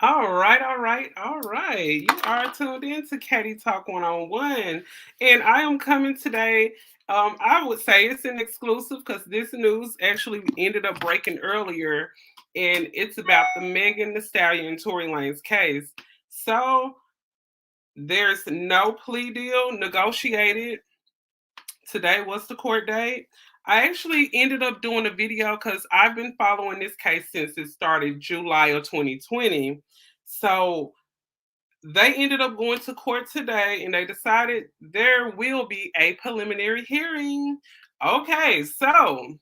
All right, all right, all right. You are tuned in to Katie Talk 101. And I am coming today. I would say it's an exclusive because this news actually ended up breaking earlier. And it's about the Megan Thee Stallion and Tory Lanez case. So there's no plea deal negotiated. Today was the court date. I actually ended up doing a video because I've been following this case since it started July of 2020. So they ended up going to court today and they decided there will be a preliminary hearing. Okay, so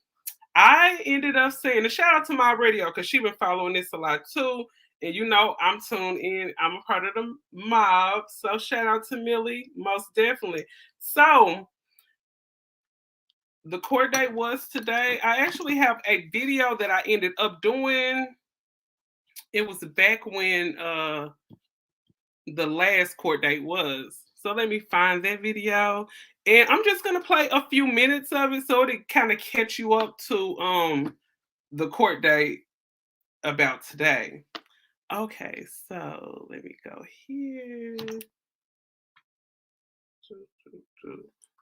I ended up saying a shout out to my radio because she been following this a lot too. And you know, I'm tuned in. I'm a part of the mob. So shout out to Millie, most definitely. So the court date was today. I actually have a video that I ended up doing. It was back when the last court date was. So let me find that video. And I'm just gonna play a few minutes of it so to kind of catch you up to the court date about today. Okay, so let me go here.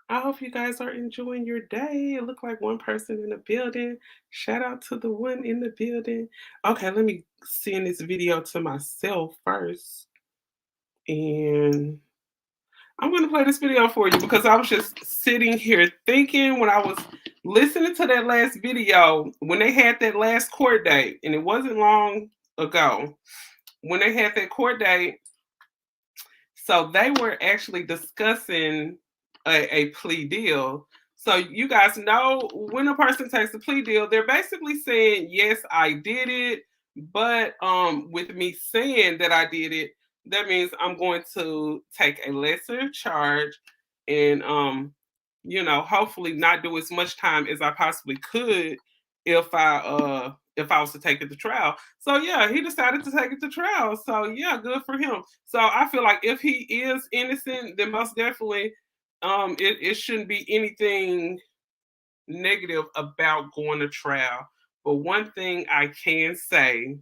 I hope you guys are enjoying your day. It looked like one person in the building. Shout out to the one in the building. Okay, let me send this video to myself first. And I'm going to play this video for you because I was just sitting here thinking when I was listening to that last video, when they had that last court date, and it wasn't long ago, when they had that court date, so they were actually discussing a plea deal. So you guys know when a person takes a plea deal, they're basically saying, yes, I did it, but with me saying that I did it, that means I'm going to take a lesser charge and hopefully not do as much time as I possibly could if I was to take it to trial. So yeah, he decided to take it to trial. So yeah, good for him. So I feel like if he is innocent, then most definitely it shouldn't be anything negative about going to trial. But one thing I can say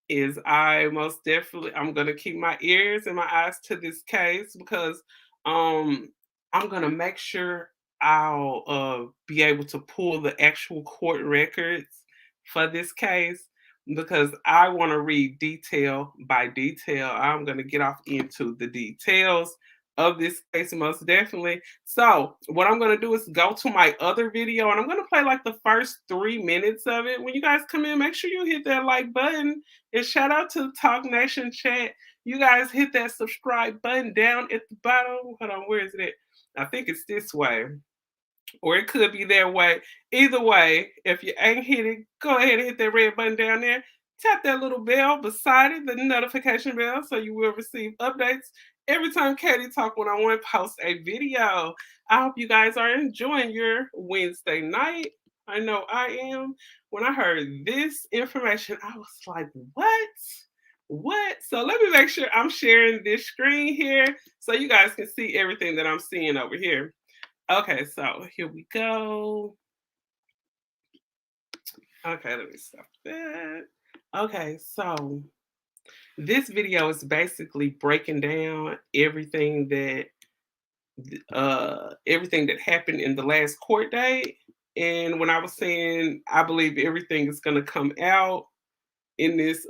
is I'm gonna keep my ears and my eyes to this case because um I'm gonna make sure I'll be able to pull the actual court records for this case because I want to read detail by detail. I'm gonna get off into the details of this case most definitely. So what I'm gonna do is go to my other video and I'm gonna play like the first 3 minutes of it. When you guys come in, make sure you hit that like button and shout out to Talk Nation chat. You guys hit that subscribe button down at the bottom. Hold on, where is it at? I think it's this way. Or it could be that way. Either way, if you ain't hit it, go ahead and hit that red button down there. Tap that little bell beside it, the notification bell, so you will receive updates every time Katie Talk 101 posts a video. I hope you guys are enjoying your Wednesday night. I know I am. When I heard this information, I was like, what? What? So let me make sure I'm sharing this screen here so you guys can see everything that I'm seeing over here. Okay, so here we go. Okay, let me stop that. Okay, so this video is basically breaking down everything that happened in the last court date. And when I was saying I believe everything is gonna come out in this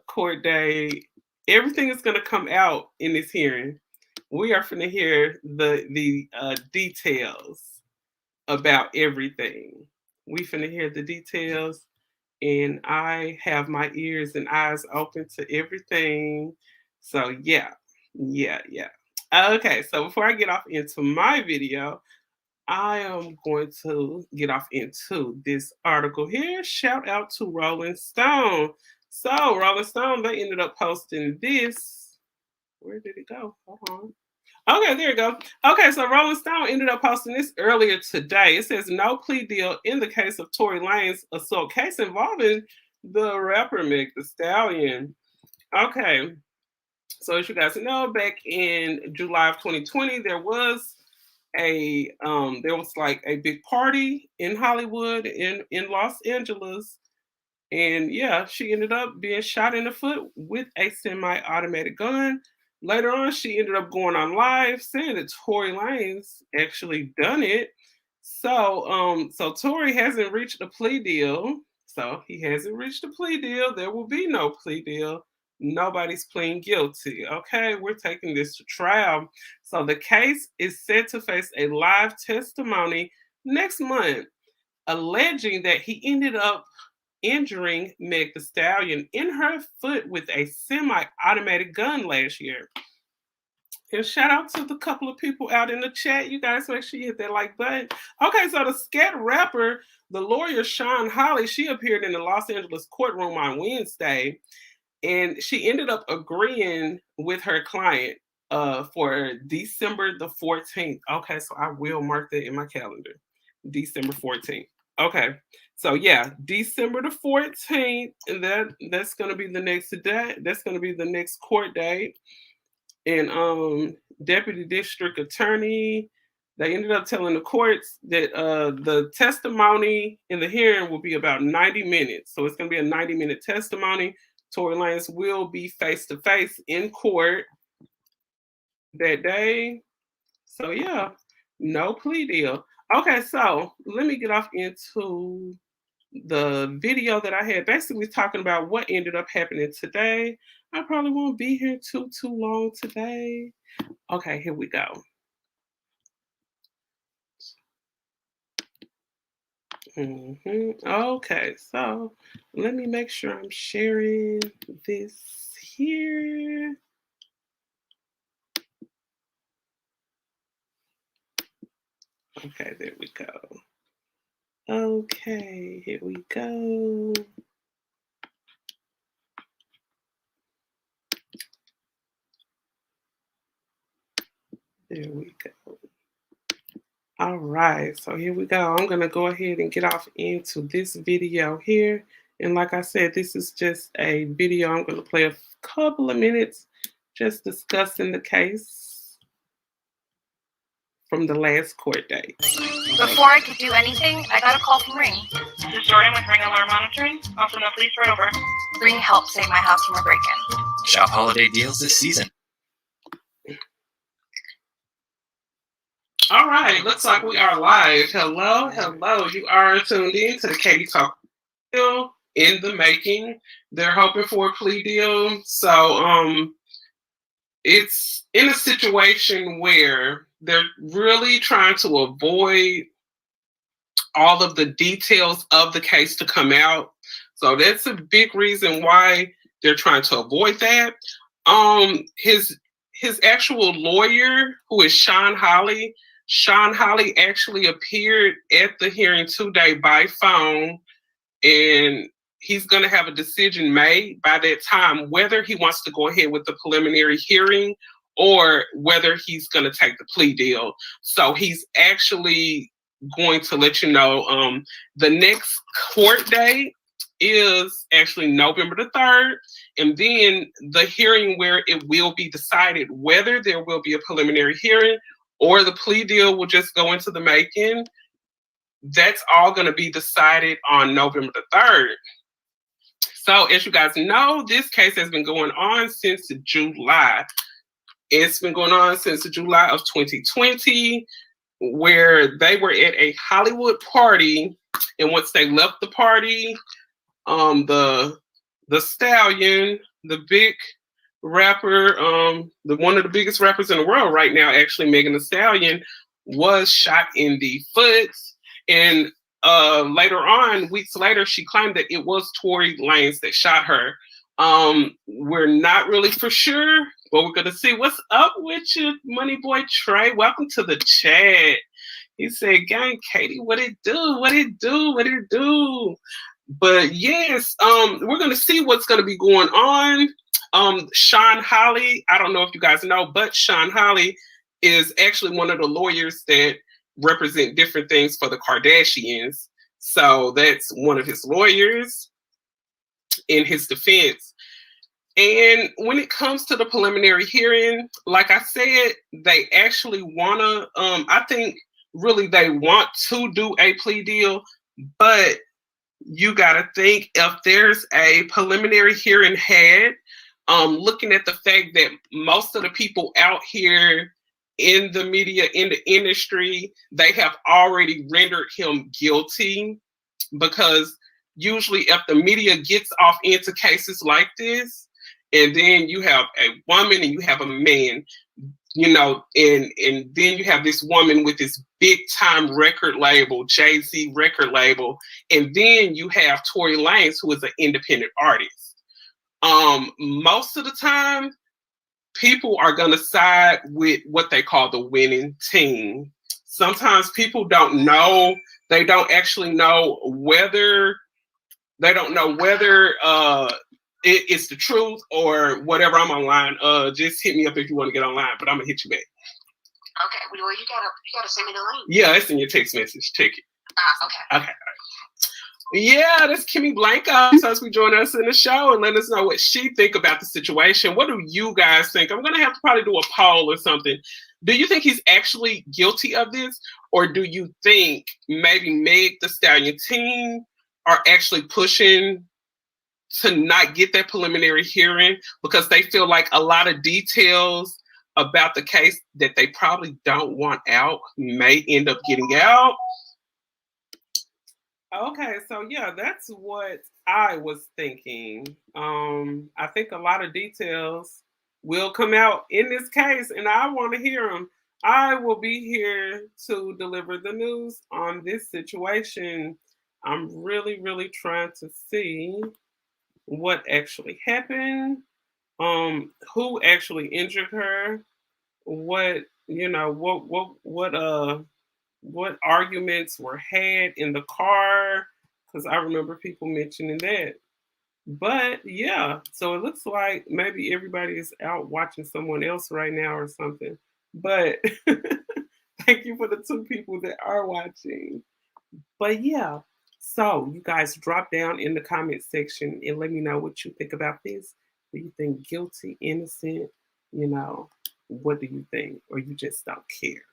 court date, everything is gonna come out in this hearing. We are gonna hear the details about everything. We finna hear the details, and I have my ears and eyes open to everything. So yeah, yeah. Okay, so before I get off into my video, I am going to get off into this article here. Shout out to Rolling Stone. So Rolling Stone, they ended up posting this. Where did it go? Hold on. Okay, there you go. Okay, so Rolling Stone ended up posting this earlier today. It says no plea deal in the case of Tory Lanez assault case involving the rapper Meg Thee Stallion. Okay, so as you guys know, back in July of 2020, there was like a big party in Hollywood in Los Angeles, And yeah, she ended up being shot in the foot with a semi-automatic gun. Later on, she ended up going on live saying that Tory Lanez actually done it. So Tory hasn't reached a plea deal. So he hasn't reached a plea deal. There will be no plea deal. Nobody's pleading guilty. Okay, we're taking this to trial. So the case is set to face a live testimony next month, alleging that he ended up injuring Meg the Stallion in her foot with a semi-automatic gun last year. And shout out to the couple of people out in the chat. You guys make sure you hit that like button. Okay, so the scat rapper, the lawyer Sean Holly, she appeared in the Los Angeles courtroom on Wednesday, and she ended up agreeing with her client for December the 14th. Okay, so I will mark that in my calendar. December 14th. Okay. So yeah, December the 14th, and that's gonna be the next day. That's gonna be the next court date. And deputy district attorney, they ended up telling the courts that the testimony in the hearing will be about 90 minutes. So it's gonna be a 90-minute testimony. Tory Lanez will be face to face in court that day. So yeah, no plea deal. Okay, so let me get off into the video that I had, basically talking about what ended up happening today. I probably won't be here too long today. Okay, here we go. Okay, so let me make sure I'm sharing this here. Okay, there we go. Okay, here we go. There we go. All right, so here we go. I'm going to go ahead and get off into this video here. And like I said, this is just a video. I'm going to play a couple of minutes just discussing the case from the last court date. Before I could do anything, I got a call from Ring. This is Jordan with Ring Alarm Monitoring. Call from the police right over. Ring helped save my house from a break-in. Shop holiday deals this season. All right, looks like we are live. Hello. You are tuned in to the Katie Talk deal in the making. They're hoping for a plea deal. So it's in a situation where they're really trying to avoid all of the details of the case to come out. So that's a big reason why they're trying to avoid that. His actual lawyer, who is Sean Holly actually appeared at the hearing today by phone, and he's going to have a decision made by that time whether he wants to go ahead with the preliminary hearing or whether he's going to take the plea deal. So he's actually going to let you know the next court date is actually November the 3rd, and then the hearing where it will be decided whether there will be a preliminary hearing or the plea deal will just go into the making. That's all going to be decided on November the 3rd. So as you guys know, this case has been going on since July. It's been going on since July of 2020, where they were at a Hollywood party, and once they left the party, the Stallion, the big rapper, one of the biggest rappers in the world right now, actually Megan Thee Stallion, was shot in the foot. And later on, weeks later, she claimed that it was Tory Lanez that shot her. We're not really for sure, but we're gonna see. What's up with you, Money Boy Trey? Welcome to the chat. He said, "Gang, Katie, what it do? What it do? What it do?" But yes, we're gonna see what's gonna be going on. Sean Holly, I don't know if you guys know, but Sean Holly is actually one of the lawyers that represent different things for the Kardashians. So that's one of his lawyers in his defense. And when it comes to the preliminary hearing, like I said, they actually want to, I think really they want to do a plea deal, but you got to think if there's a preliminary hearing had, looking at the fact that most of the people out here in the media, in the industry, they have already rendered him guilty, because usually if the media gets off into cases like this, and then you have a woman and you have a man, you know, and then you have this woman with this big time record label, Jay-Z record label, and then you have Tory Lanez, who is an independent artist. Most of the time, people are gonna side with what they call the winning team. Sometimes people don't know, they don't actually know whether it's the truth or whatever. I'm online. Just hit me up if you want to get online, but I'm gonna hit you back. Okay, well, you gotta send me the link. Yeah, it's in your text message. Check it. Okay. Okay. Yeah, that's Kimmy Blanco. So as we join us in the show and let us know what she think about the situation. What do you guys think? I'm gonna have to probably do a poll or something. Do you think he's actually guilty of this, or do you think maybe Meg Thee Stallion team are actually pushing to not get that preliminary hearing because they feel like a lot of details about the case that they probably don't want out may end up getting out? Okay, so yeah, that's what I was thinking. I think a lot of details will come out in this case, and I want to hear them. I will be here to deliver the news on this situation. I'm really, really trying to see what actually happened, who actually injured her, what what arguments were had in the car, because I remember people mentioning that. But yeah, so it looks like maybe everybody is out watching someone else right now or something. But thank you for the 2 people that are watching. But yeah, so you guys drop down in the comment section and let me know what you think about this. Do you think guilty, innocent? You know, what do you think? Or you just don't care?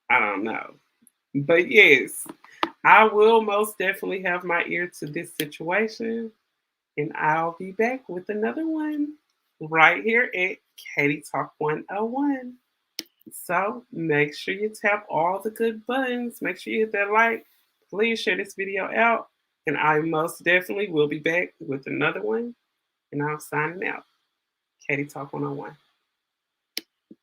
I don't know. But yes, I will most definitely have my ear to this situation. And I'll be back with another one right here at Katie Talk 101. So make sure you tap all the good buttons. Make sure you hit that like. Please share this video out. And I most definitely will be back with another one. And I'm signing out. Katie Talk 101.